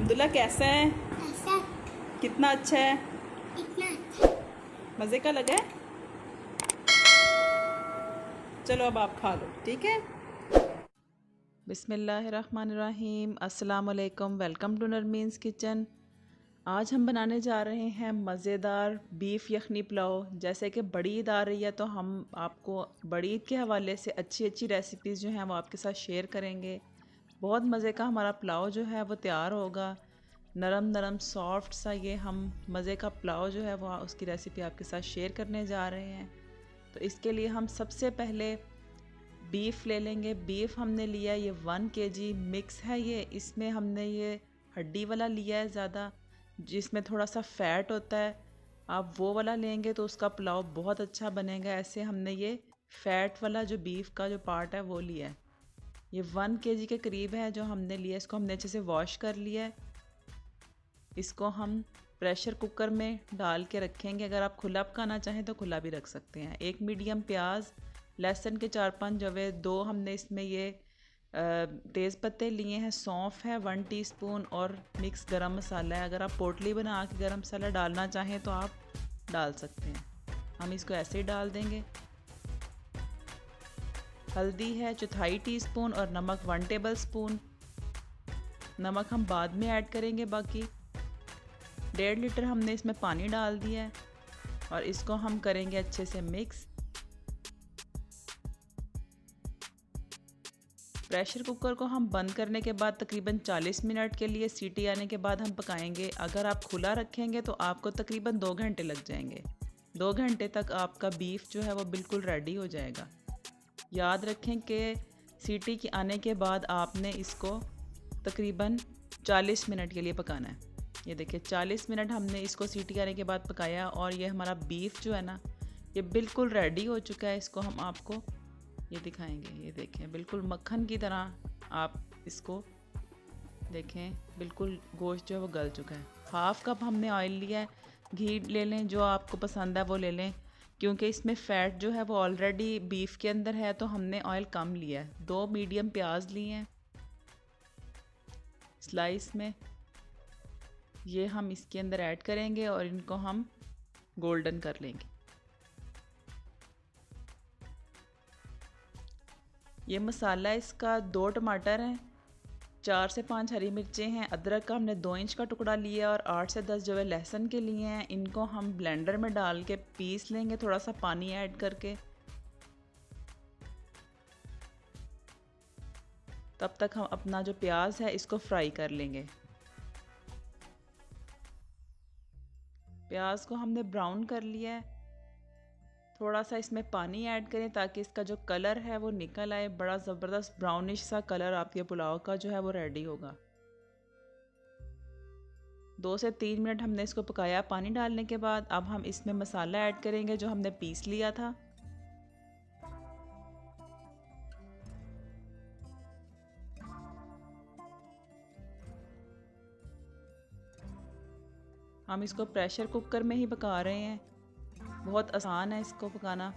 अब्दुल्ला कैसा है? ऐसा कितना अच्छा है? इतना अच्छा। मज़े का लगा है? चलो अब आप खा लो, ठीक है। बिस्मिल्लाहिर्रहमानिर्रहीम, अस्सलाम वालेकुम। Welcome to Narmeen's kitchen. आज हम बनाने जा रहे हैं मज़ेदार बीफ यखनी पुलाव। जैसे कि बड़ी ईद आ रही है तो हम आपको बड़ी ईद के हवाले से अच्छी अच्छी रेसिपीज़ जो हैं वो आपके साथ शेयर करेंगे। बहुत मज़े का हमारा पुलाव जो है वो तैयार होगा। नरम नरम सॉफ्ट सा ये हम मज़े का पुलाव जो है वो उसकी रेसिपी आपके साथ शेयर करने जा रहे हैं। तो इसके लिए हम सबसे पहले बीफ ले लेंगे। बीफ हमने लिया ये 1 kg मिक्स है। ये इसमें हमने ये हड्डी वाला लिया है ज़्यादा, जिसमें थोड़ा सा फ़ैट होता है। आप वो वाला लेंगे तो उसका पुलाव बहुत अच्छा बनेगा। ऐसे हमने ये फ़ैट वाला जो बीफ का जो पार्ट है वो लिया है। ये 1 kg के करीब है जो हमने लिया। इसको हमने अच्छे से वॉश कर लिया है। इसको हम प्रेशर कुकर में डाल के रखेंगे। अगर आप खुला पकाना चाहें तो खुला भी रख सकते हैं। एक मीडियम प्याज, लहसुन के 4-5 जवे, 2 हमने इसमें ये तेज़ पत्ते लिए हैं, सौंफ है 1 टीस्पून और मिक्स गरम मसाला है। अगर आप पोटली बना के गरम मसाला डालना चाहें तो आप डाल सकते हैं। हम इसको ऐसे ही डाल देंगे। हल्दी है 1/4 टीस्पून और नमक 1 टेबल स्पून। नमक हम बाद में ऐड करेंगे। बाकी 1.5 लीटर हमने इसमें पानी डाल दिया है और इसको हम करेंगे अच्छे से मिक्स। प्रेशर कुकर को हम बंद करने के बाद तकरीबन 40 मिनट के लिए सीटी आने के बाद हम पकाएंगे। अगर आप खुला रखेंगे तो आपको तकरीबन 2 घंटे लग जाएंगे। 2 घंटे तक आपका बीफ जो है वो बिल्कुल रेडी हो जाएगा। याद रखें कि सीटी के आने के बाद आपने इसको तकरीबन 40 मिनट के लिए पकाना है। ये देखिए 40 मिनट हमने इसको सीटी आने के बाद पकाया और ये हमारा बीफ जो है ना ये बिल्कुल रेडी हो चुका है। इसको हम आपको ये दिखाएंगे। ये देखें बिल्कुल मक्खन की तरह आप इसको देखें, बिल्कुल गोश्त जो है वो गल चुका है। 1/2 कप हमने ऑयल लिया है। घी ले लें, जो आपको पसंद है वो ले लें, क्योंकि इसमें फ़ैट जो है वो ऑलरेडी बीफ के अंदर है तो हमने ऑयल कम लिया है। 2 मीडियम प्याज लिए हैं स्लाइस में, ये हम इसके अंदर ऐड करेंगे और इनको हम गोल्डन कर लेंगे। ये मसाला इसका 2 टमाटर हैं, 4 से 5 हरी मिर्चें हैं, अदरक का हमने 2 इंच का टुकड़ा लिया और 8 से 10 जो है लहसुन के लिए हैं। इनको हम ब्लेंडर में डाल के पीस लेंगे, थोड़ा सा पानी ऐड करके। तब तक हम अपना जो प्याज है इसको फ्राई कर लेंगे। प्याज को हमने ब्राउन कर लिया है। थोड़ा सा इसमें पानी ऐड करें ताकि इसका जो कलर है वो निकल आए। बड़ा ज़बरदस्त ब्राउनिश सा कलर आपके पुलाव का जो है वो रेडी होगा। 2 से 3 मिनट हमने इसको पकाया पानी डालने के बाद। अब हम इसमें मसाला ऐड करेंगे जो हमने पीस लिया था। हम इसको प्रेशर कुकर में ही पका रहे हैं। बहुत आसान है इसको पकाना।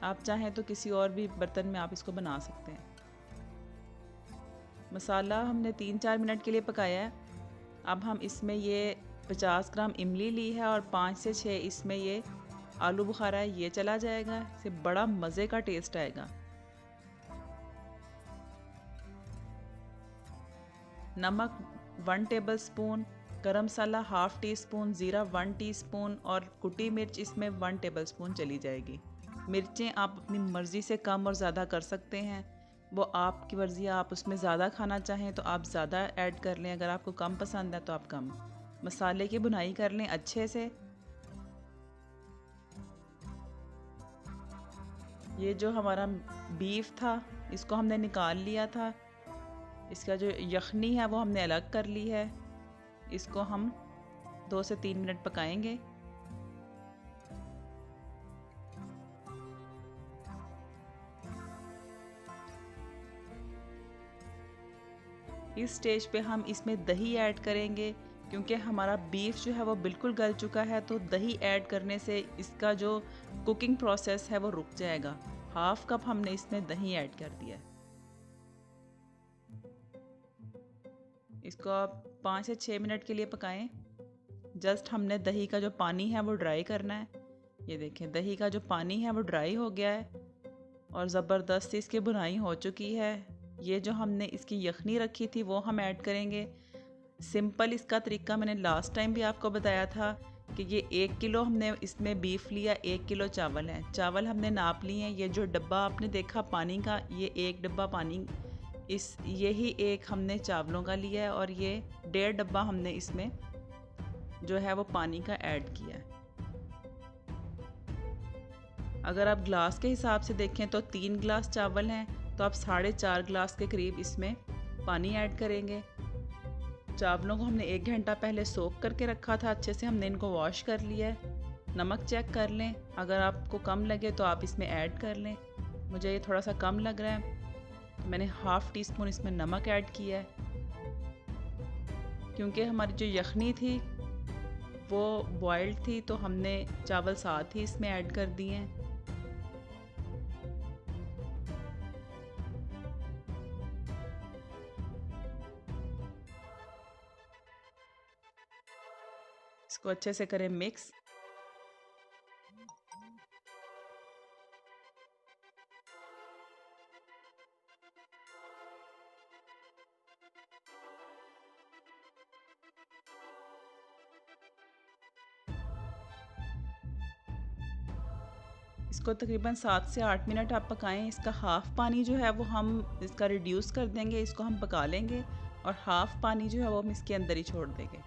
आप चाहें तो किसी और भी बर्तन में आप इसको बना सकते हैं। मसाला हमने 3-4 मिनट के लिए पकाया है। अब हम इसमें ये 50 ग्राम इमली ली है और 5 से 6 इसमें ये आलू बुखारा है, ये चला जाएगा। इससे बड़ा मज़े का टेस्ट आएगा। नमक 1 टेबल स्पून, गरम मसाला 1/2 टीस्पून, ज़ीरा 1 टीस्पून और कुटी मिर्च इसमें 1 टेबल स्पून चली जाएगी। मिर्चें आप अपनी मर्ज़ी से कम और ज़्यादा कर सकते हैं, वो आपकी मर्ज़ी है। आप उसमें ज़्यादा खाना चाहें तो आप ज़्यादा ऐड कर लें, अगर आपको कम पसंद है तो आप कम। मसाले की भुनाई कर लें अच्छे से। ये जो हमारा बीफ था इसको हमने निकाल लिया था। इसका जो यखनी है वो हमने अलग कर ली है। इसको हम 2 से 3 मिनट पकाएंगे। इस स्टेज पे हम इसमें दही ऐड करेंगे, क्योंकि हमारा बीफ जो है वो बिल्कुल गल चुका है तो दही ऐड करने से इसका जो कुकिंग प्रोसेस है वो रुक जाएगा। 1/2 कप हमने इसमें दही ऐड कर दिया है। इसको आप 5 से 6 मिनट के लिए पकाएं। जस्ट हमने दही का जो पानी है वो ड्राई करना है। ये देखें, दही का जो पानी है वो ड्राई हो गया है और ज़बरदस्ती इसकी भुनाई हो चुकी है। ये जो हमने इसकी यखनी रखी थी वो हम ऐड करेंगे। सिंपल इसका तरीका मैंने लास्ट टाइम भी आपको बताया था कि ये 1 किलो हमने इसमें बीफ लिया, 1 किलो चावल है। चावल हमने नाप लिए हैं। ये जो डब्बा आपने देखा पानी का, ये 1 डब्बा पानी, यही एक हमने चावलों का लिया है और ये 1.5 डब्बा हमने इसमें जो है वो पानी का ऐड किया है। अगर आप ग्लास के हिसाब से देखें तो 3 गिलास चावल हैं, तो आप 4.5 गिलास के करीब इसमें पानी ऐड करेंगे। चावलों को हमने 1 घंटा पहले सोक करके रखा था, अच्छे से हमने इनको वॉश कर लिया है। नमक चेक कर लें, अगर आपको कम लगे तो आप इसमें ऐड कर लें। मुझे ये थोड़ा सा कम लग रहा है तो मैंने ½ टीस्पून इसमें नमक ऐड किया है। क्योंकि हमारी जो यखनी थी वो बॉइल्ड थी तो हमने चावल साथ ही इसमें ऐड कर दिए हैं। इसको अच्छे से करें मिक्स। इसको तकरीबन 7 से 8 मिनट आप पकाएं। इसका हाफ़ पानी जो है वो हम इसका रिड्यूस कर देंगे, इसको हम पका लेंगे और हाफ़ पानी जो है वो हम इसके अंदर ही छोड़ देंगे।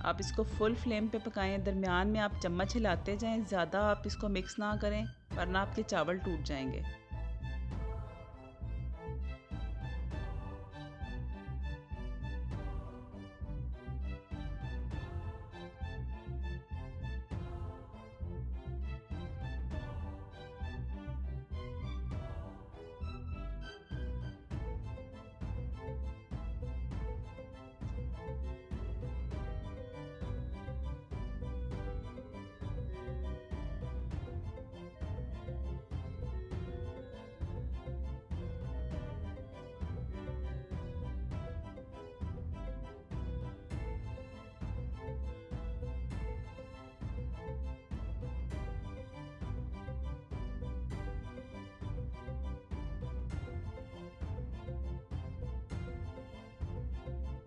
आप इसको फुल फ्लेम पे पकाएं, दरमियान में आप चम्मच हिलाते जाएं, ज़्यादा आप इसको मिक्स ना करें वरना आपके चावल टूट जाएंगे।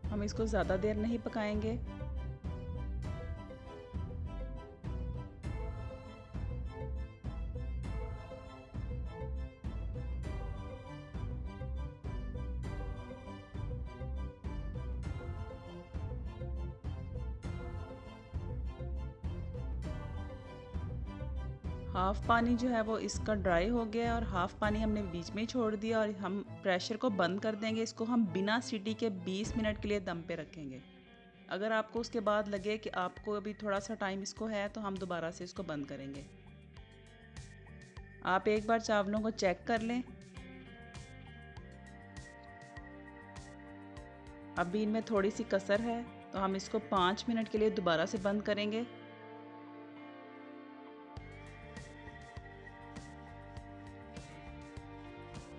हम इसको ज़्यादा देर नहीं पकाएंगे। हाफ़ पानी जो है वो इसका ड्राई हो गया और हाफ़ पानी हमने बीच में ही छोड़ दिया और हम प्रेशर को बंद कर देंगे। इसको हम बिना सीटी के 20 मिनट के लिए दम पे रखेंगे। अगर आपको उसके बाद लगे कि आपको अभी थोड़ा सा टाइम इसको है तो हम दोबारा से इसको बंद करेंगे। आप एक बार चावलों को चेक कर लें। अभी इनमें थोड़ी सी कसर है तो हम इसको 5 मिनट के लिए दोबारा से बंद करेंगे।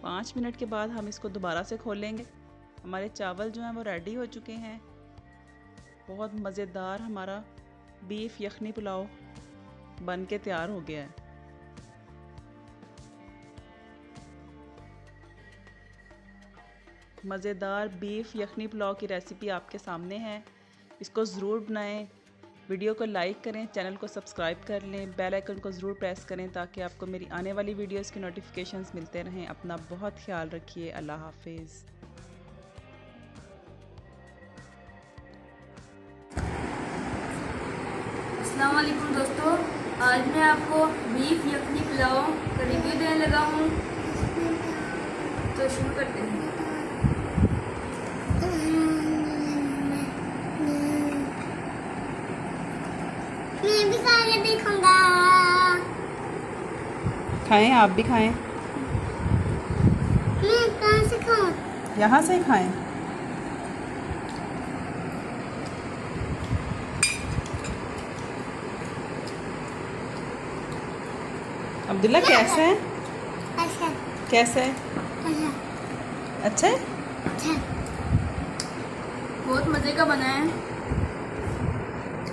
पाँच मिनट के बाद हम इसको दोबारा से खोलेंगे। हमारे चावल जो हैं वो रेडी हो चुके हैं। बहुत मज़ेदार हमारा बीफ यखनी पुलाव बन के तैयार हो गया है। मज़ेदार बीफ यखनी पुलाव की रेसिपी आपके सामने है। इसको ज़रूर बनाएं। वीडियो को लाइक करें, चैनल को सब्सक्राइब कर लें, बेल आइकन को ज़रूर प्रेस करें ताकि आपको मेरी आने वाली वीडियोस की नोटिफिकेशंस मिलते रहें। अपना बहुत ख्याल रखिए। अल्लाह हाफिज़। अस्सलाम वालेकुम दोस्तों, आज मैं आपको बीफ यखनी पुलाव का रिव्यू देने लगा हूँ। तो शुरू करते हैं। मैं भी खा के देखूंगा। खाएं, आप भी खाएं। मैं कहाँ से खाऊं? यहाँ से ही खाएं। अब्दुल्ला कैसे है? अच्छा कैसे है? अच्छा अच्छा है? अच्छा। बहुत मज़े का बना है।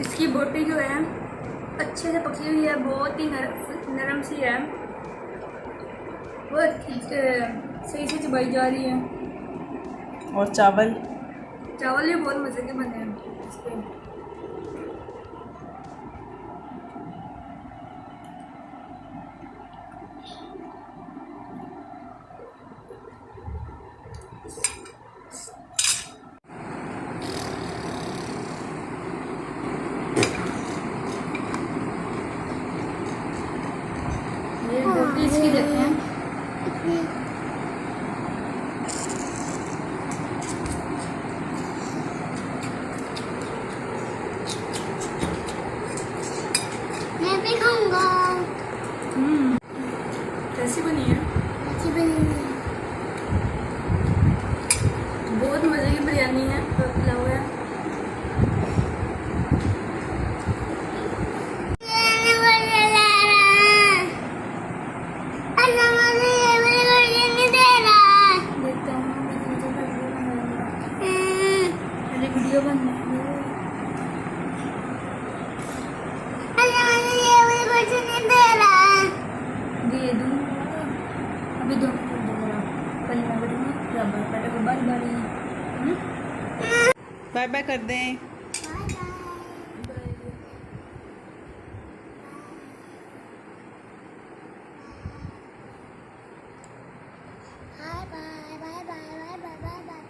इसकी बोटी जो है अच्छे से पकी हुई है, बहुत ही नरम सी है, बहुत सही से चबाई जा रही है। और चावल भी बहुत मज़े के बने हैं इसके। ये बोटी इसकी देते हैं। मैं भी खाऊंगा। कैसी बनी है? अच्छी बनी है। बहुत मज़े की बिरयानी है, पुलाव है। देखता हूँ मेरी वीडियो बन रही है। दे दूँ अभी, दो कल मैं बैठूँगी, फिर बैठे बारी बारी। बाय बाय कर दें। Bye bye bye bye bye bye bye bye.